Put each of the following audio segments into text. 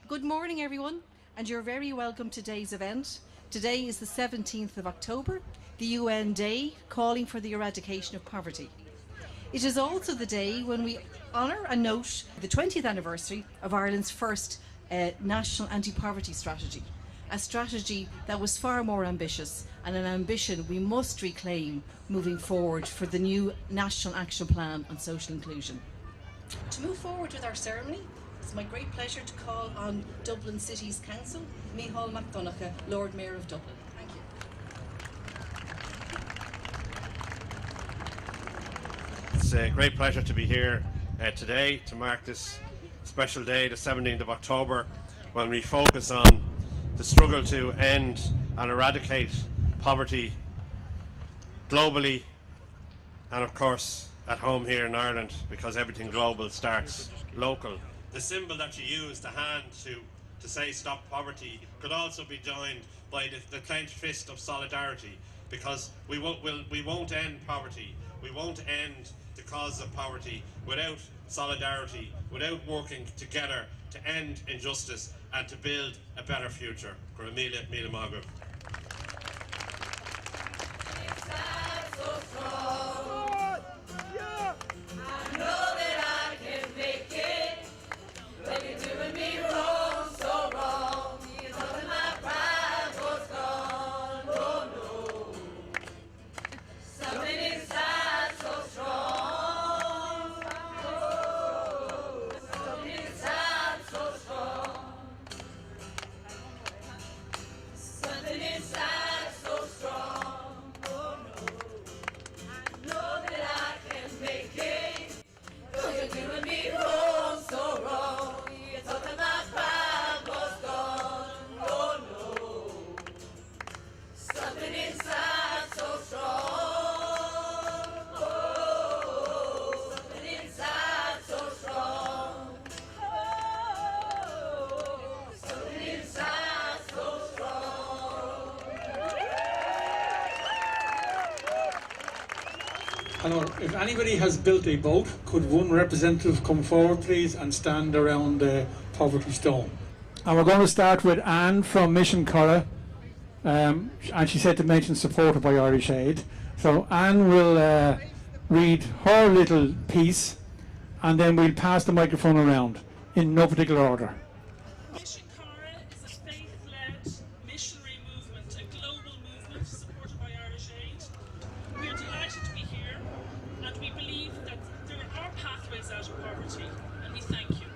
Good morning, everyone, and you're very welcome to today's event. Today is the 17th of October, the UN Day calling for the eradication of poverty. It is also the day when we honour and note the 20th anniversary of Ireland's first national anti-poverty strategy, a strategy that was far more ambitious and an ambition we must reclaim moving forward for the new National Action Plan on Social Inclusion. To move forward with our ceremony, it's my great pleasure to call on Dublin City's Council, Micheál McDonagh, Lord Mayor of Dublin. Thank you. It's a great pleasure to be here today to mark this special day, the 17th of October, when we focus on the struggle to end and eradicate poverty globally and of course at home here in Ireland, because everything global starts local. The symbol that you use, the hand to say stop poverty, could also be joined by the clenched fist of solidarity, because we won't end poverty, we won't end the cause of poverty without solidarity, without working together to end injustice and to build a better future. Míle mágó. Hello. If anybody has built a boat, could one representative come forward, please, and stand around the poverty stone? And we're going to start with Anne from Mission Curra, and she said to mention supported by Irish Aid. So Anne will read her little piece, and then we'll pass the microphone around in no particular order. Mission Curra is a faith-led missionary movement, a global movement supported by Irish Aid. We are delighted to be here, and we believe that there are pathways out of poverty, and we thank you.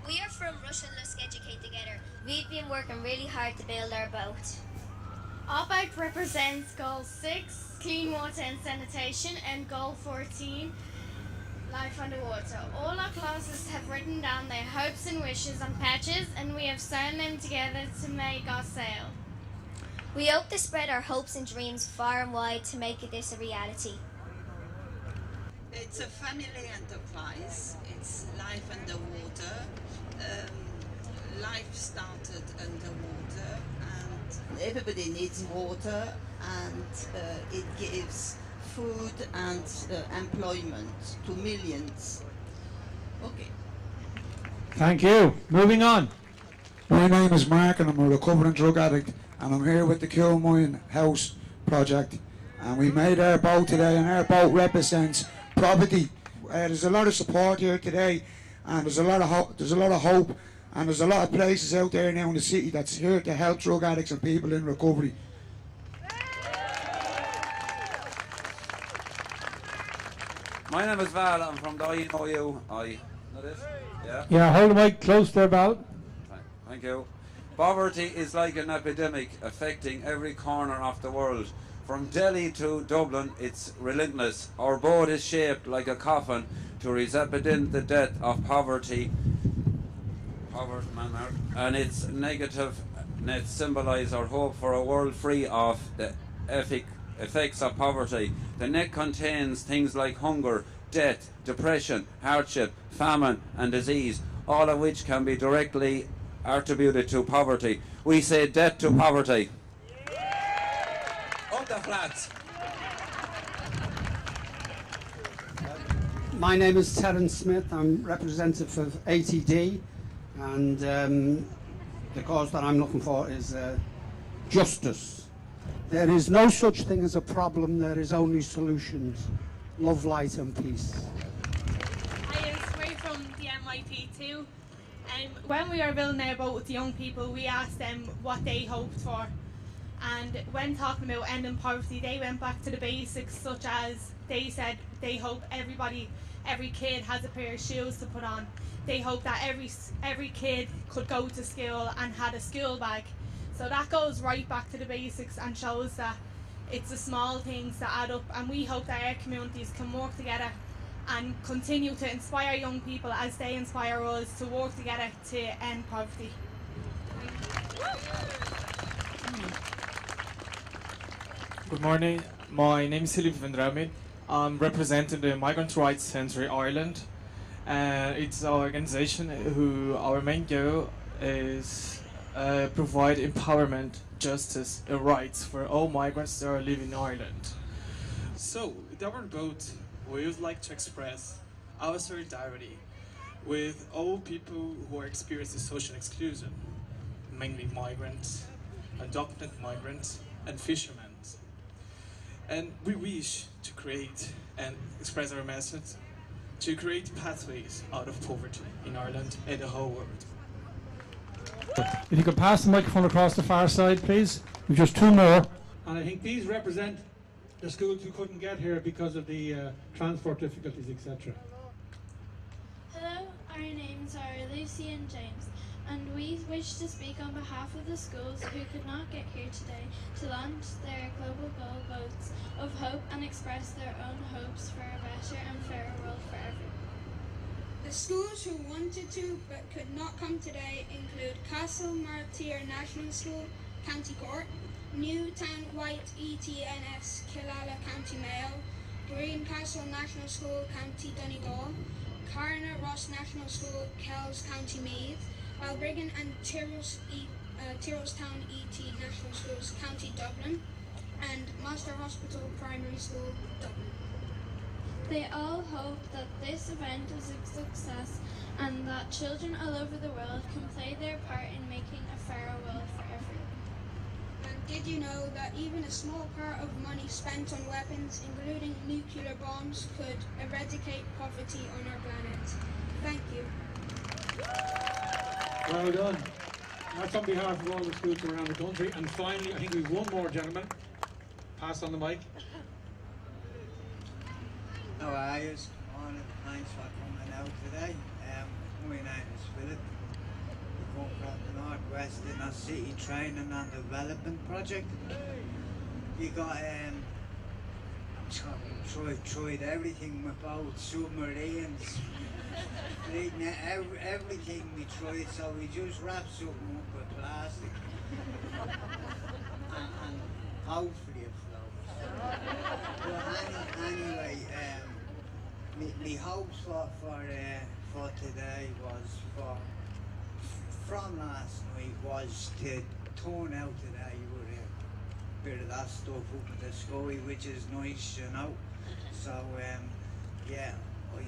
We are from Russian Let's Educate Together. We've been working really hard to build our boat. Our boat represents Goal 6, clean water and sanitation, and Goal 14, life underwater. All our classes have written down their hopes and wishes on patches, and we have sewn them together to make our sail. We hope to spread our hopes and dreams far and wide to make this a reality. It's a family enterprise. It's life underwater. Life started underwater, and everybody needs water, and it gives food and employment to millions. Okay. Thank you. Moving on. My name is Mark and I'm a recovering drug addict, and I'm here with the Kilmoyne House project, and we made our boat today, and our boat represents poverty. There's a lot of support here today, and there's a lot of hope, and there's a lot of places out there now in the city that's here to help drug addicts and people in recovery. My name is Val, I'm from the INOU. That is? Yeah? Yeah, hold the mic close there, Val. Thank you. Poverty is like an epidemic affecting every corner of the world. From Delhi to Dublin, it's relentless. Our boat is shaped like a coffin to represent the death of poverty. And its negative nets symbolise our hope for a world free of the effects of poverty. The net contains things like hunger, death, depression, hardship, famine and disease, all of which can be directly attributed to poverty. We say death to poverty. Up the flats. My name is Terence Smith. I'm representative of ATD. and the cause that I'm looking for is justice. There is no such thing as a problem, there is only solutions. Love, light and peace. We're from the MIP too. When we were building our boat with the young people, we asked them what they hoped for. And when talking about ending poverty, they went back to the basics, such as they said they hope every kid has a pair of shoes to put on. They hope that every kid could go to school and had a school bag. So that goes right back to the basics and shows that it's the small things that add up, and we hope that our communities can work together and continue to inspire young people as they inspire us to work together to end poverty. Good morning, my name is Silip Vendramin. I'm representing the Migrant Rights Centre Ireland. It's our organization who our main goal is provide empowerment, justice and rights for all migrants that are living in Ireland. So, with our vote, we would like to express our solidarity with all people who are experiencing social exclusion, mainly migrants, adopted migrants and fishermen. And we wish to create and express our message to create pathways out of poverty in Ireland and the whole world. If you could pass the microphone across the far side, please. We've just two more. And I think these represent the schools who couldn't get here because of the transport difficulties, etc. Hello, our names are Lucy and James, and we wish to speak on behalf of the schools who could not get here today to launch their global goal votes of hope and express their own hopes for a better and fairer world for everyone. The schools who wanted to but could not come today include Castle Martyr National School, County Cork, Newtown White ETNS, Killala, County Mayo, Greencastle National School, County Donegal, Carna Ross National School, Kells, County Meath, Balbriggan and Tyrrellstown ET National Schools, County Dublin, and Master Hospital Primary School, Dublin. They all hope that this event is a success and that children all over the world can play their part in making a fairer world for everyone. And did you know that even a small part of money spent on weapons, including nuclear bombs, could eradicate poverty on our planet? Thank you. Well done. That's on behalf of all the schools around the country. And finally, I think we've one more gentleman. Pass on the mic. How are you? Morning. Thanks for coming out today. My name is Philip. We come from the Northwest Inner City Training and Development Project. We got tried everything about submarines, everything we tried, so we just wrapped something up with plastic and hopefully it floats. But anyway, my hopes for today was from last night was to turn out today with a bit of that stuff up in the sky, which is nice, you know. So yeah, I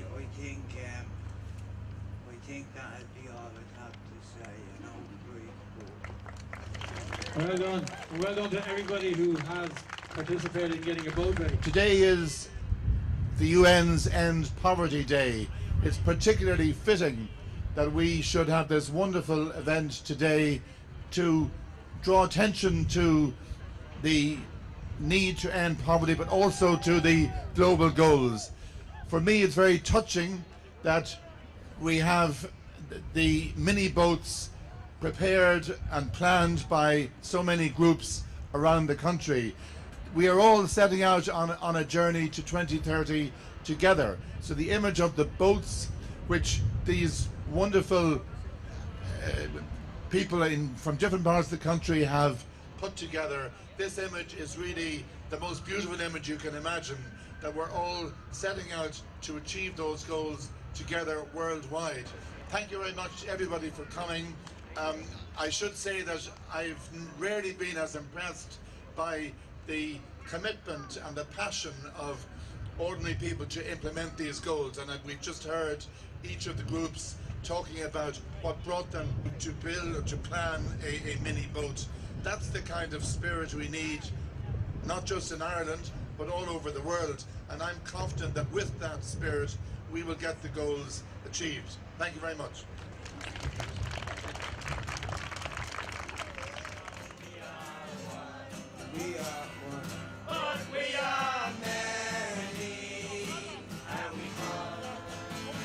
think that'd be all I'd have to say, you know. Well done. And well done to everybody who has participated in getting a boat ready. Today is the UN's End Poverty Day. It's particularly fitting that we should have this wonderful event today to draw attention to the need to end poverty, but also to the global goals. For me, it's very touching that we have the mini boats prepared and planned by so many groups around the country. We are all setting out on a journey to 2030 together. So the image of the boats, which these wonderful people from different parts of the country have put together, this image is really the most beautiful image you can imagine, that we're all setting out to achieve those goals together worldwide. Thank you very much everybody for coming. I should say that I've rarely been as impressed by the commitment and the passion of ordinary people to implement these goals. And we've just heard each of the groups talking about what brought them to build or to plan a mini boat. That's the kind of spirit we need, not just in Ireland, but all over the world. And I'm confident that with that spirit, we will get the goals achieved. Thank you very much. We are one, but we are many, and we come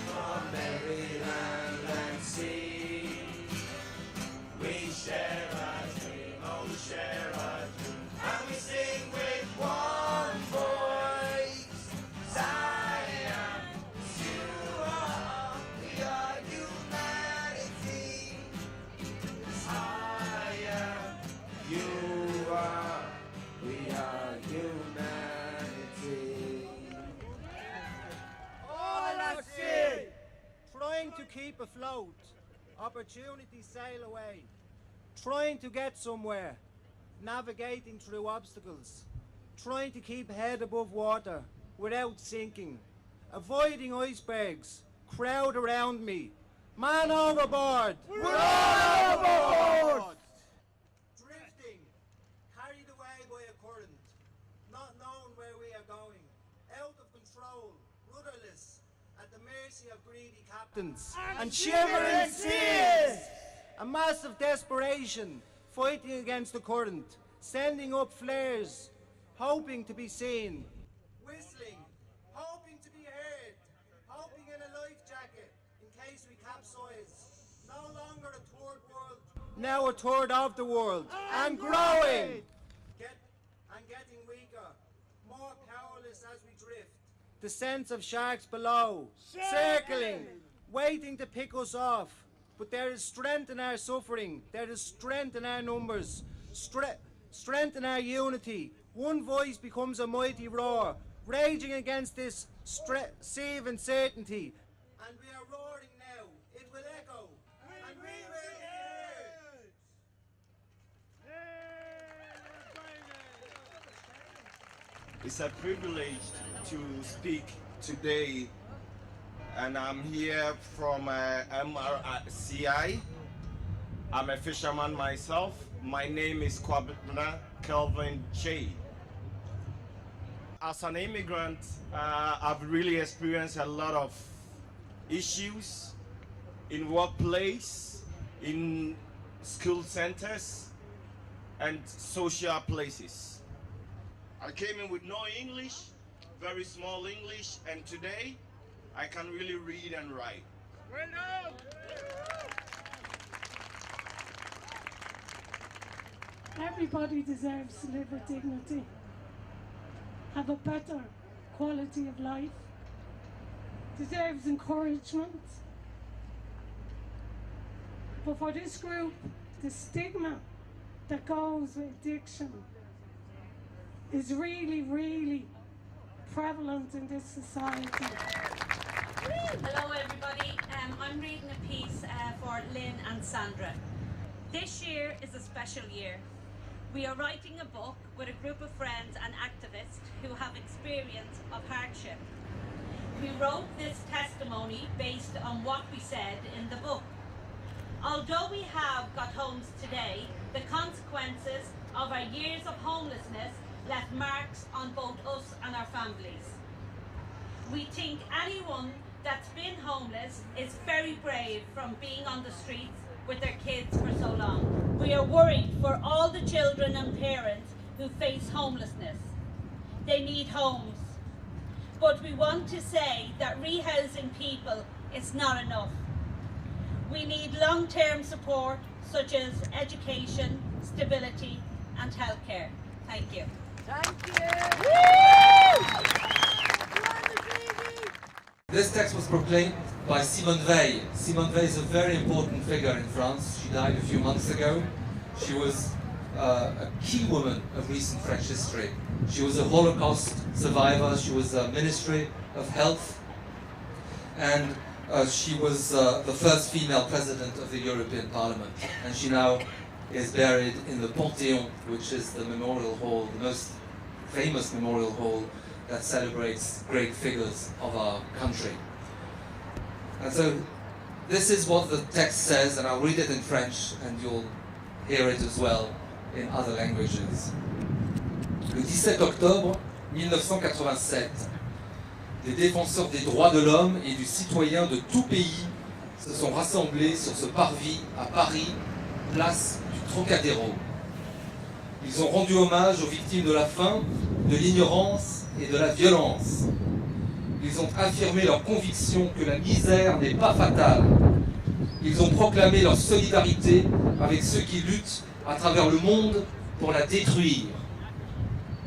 from every land and sea. We share a dream, oh share a dream, and we sing with one voice. Zion, you are, we are humanity. I am, you are. We are humanity. All at sea, trying to keep afloat, opportunities sail away, trying to get somewhere, navigating through obstacles, trying to keep head above water without sinking, avoiding icebergs, crowd around me, man overboard! We're all overboard! Drifting, carried away by a current, not knowing where we are going, out of control, rudderless, at the mercy of greedy captains and shivering seas. A massive desperation, fighting against the current, sending up flares, hoping to be seen, whistling, hoping to be heard, hoping in a life jacket in case we capsize. No longer a third world, now a third of the world, and growing. Getting weaker, more powerless as we drift. The sense of sharks below, circling, waiting to pick us off. But there is strength in our suffering, there is strength in our numbers, strength in our unity. One voice becomes a mighty roar, raging against this sea of uncertainty. And we are roaring now, it will echo, and we will be heard. It's a privilege to speak today, and I'm here from MRCI. I'm a fisherman myself. My name is Kwabena Kelvin Che. As an immigrant, I've really experienced a lot of issues in workplace, in school centers, and social places. I came in with no English, very small English, and today I can really read and write. Well done. Everybody deserves to live with dignity, have a better quality of life, deserves encouragement. But for this group, the stigma that goes with addiction is really, really prevalent in this society. Hello everybody, I'm reading a piece for Lynn and Sandra. This year is a special year. We are writing a book with a group of friends and activists who have experience of hardship. We wrote this testimony based on what we said in the book. Although we have got homes today, the consequences of our years of homelessness left marks on both us and our families. We think anyone that's been homeless is very brave from being on the streets with their kids for so long. We are worried for all the children and parents who face homelessness. They need homes. But we want to say that rehousing people is not enough. We need long-term support such as education, stability and healthcare. Thank you. Thank you. This text was proclaimed by Simone Veil. Simone Veil is a very important figure in France. She died a few months ago. She was a key woman of recent French history. She was a Holocaust survivor. She was a Ministry of Health. And she was the first female president of the European Parliament. And she now is buried in the Panthéon, which is the memorial hall, the most famous memorial hall that celebrates great figures of our country. And so this is what the text says, and I'll read it in French and you'll hear it as well in other languages. Le 17 octobre 1987, des défenseurs des droits de l'homme et du citoyen de tout pays se sont rassemblés sur ce parvis à Paris, place du Trocadéro. Ils ont rendu hommage aux victimes de la faim, de l'ignorance et de la violence. Ils ont affirmé leur conviction que la misère n'est pas fatale. Ils ont proclamé leur solidarité avec ceux qui luttent à travers le monde pour la détruire.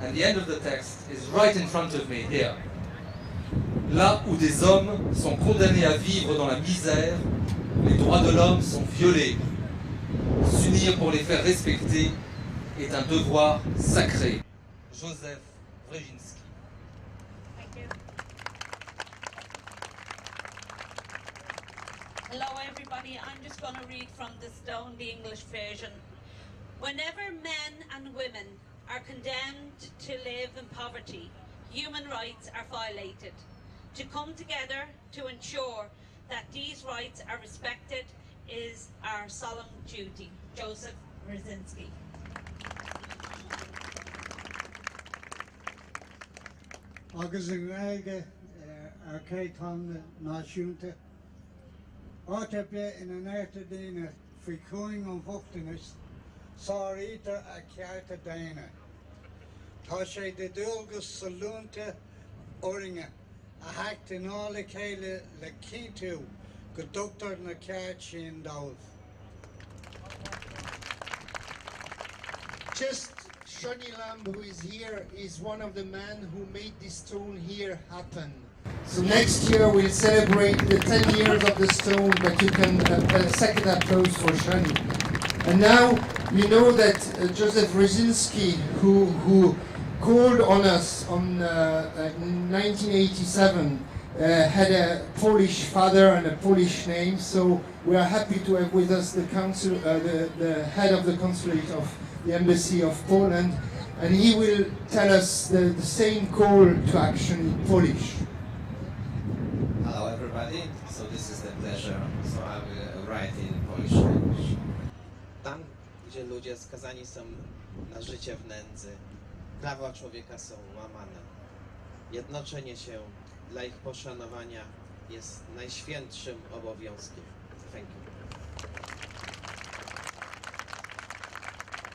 And the end of the text is right in front of me here. Là où des hommes sont condamnés à vivre dans la misère, les droits de l'homme sont violés. S'unir pour les faire respecter est un devoir sacré. Joseph Brzezinski. Thank you. Hello everybody, I'm just going to read from the Stone, the English version. Whenever men and women are condemned to live in poverty, human rights are violated. To come together to ensure that these rights are respected is our solemn duty. Joseph Brzezinski. Agus an gaige ar céitán náisiúnta. Áte be in an ATD faoi cúing an bhuachtanas sáítar a cearta daine. Tá sé de dulgus salúnta oringe a hacht in ála chéile le cíntiú go dúchtar na ceart sin dámh. Just Shani Lamb, who is here, is one of the men who made this stone here happen. So next year we'll celebrate the 10 years of the stone, but you can a second applause for Shani. And now we know that Joseph Brzezinski, who called on us on 1987, had a Polish father and a Polish name, so we are happy to have with us the head of the consulate of the Embassy of Poland, and he will tell us the same call to action in Polish. Hello everybody, so this is the pleasure, so I will write in Polish language. Tam, gdzie ludzie skazani są na życie w nędzy, prawa człowieka są łamane. Jednoczenie się dla ich poszanowania jest najświętszym obowiązkiem. Thank you.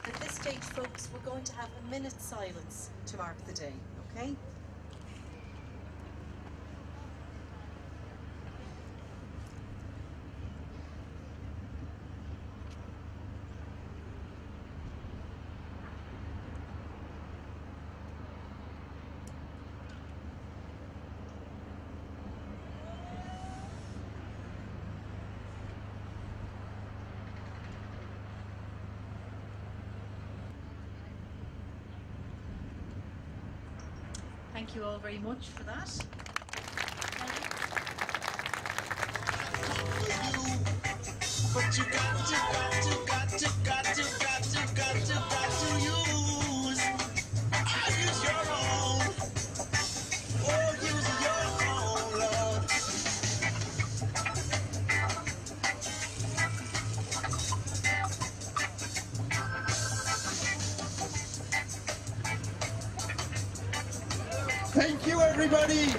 At this stage, folks, we're going to have a minute's silence to mark the day, okay? Thank you all very much for that. But you got to use. Use your own. Oh, use your own, Lord. Thank you, everybody.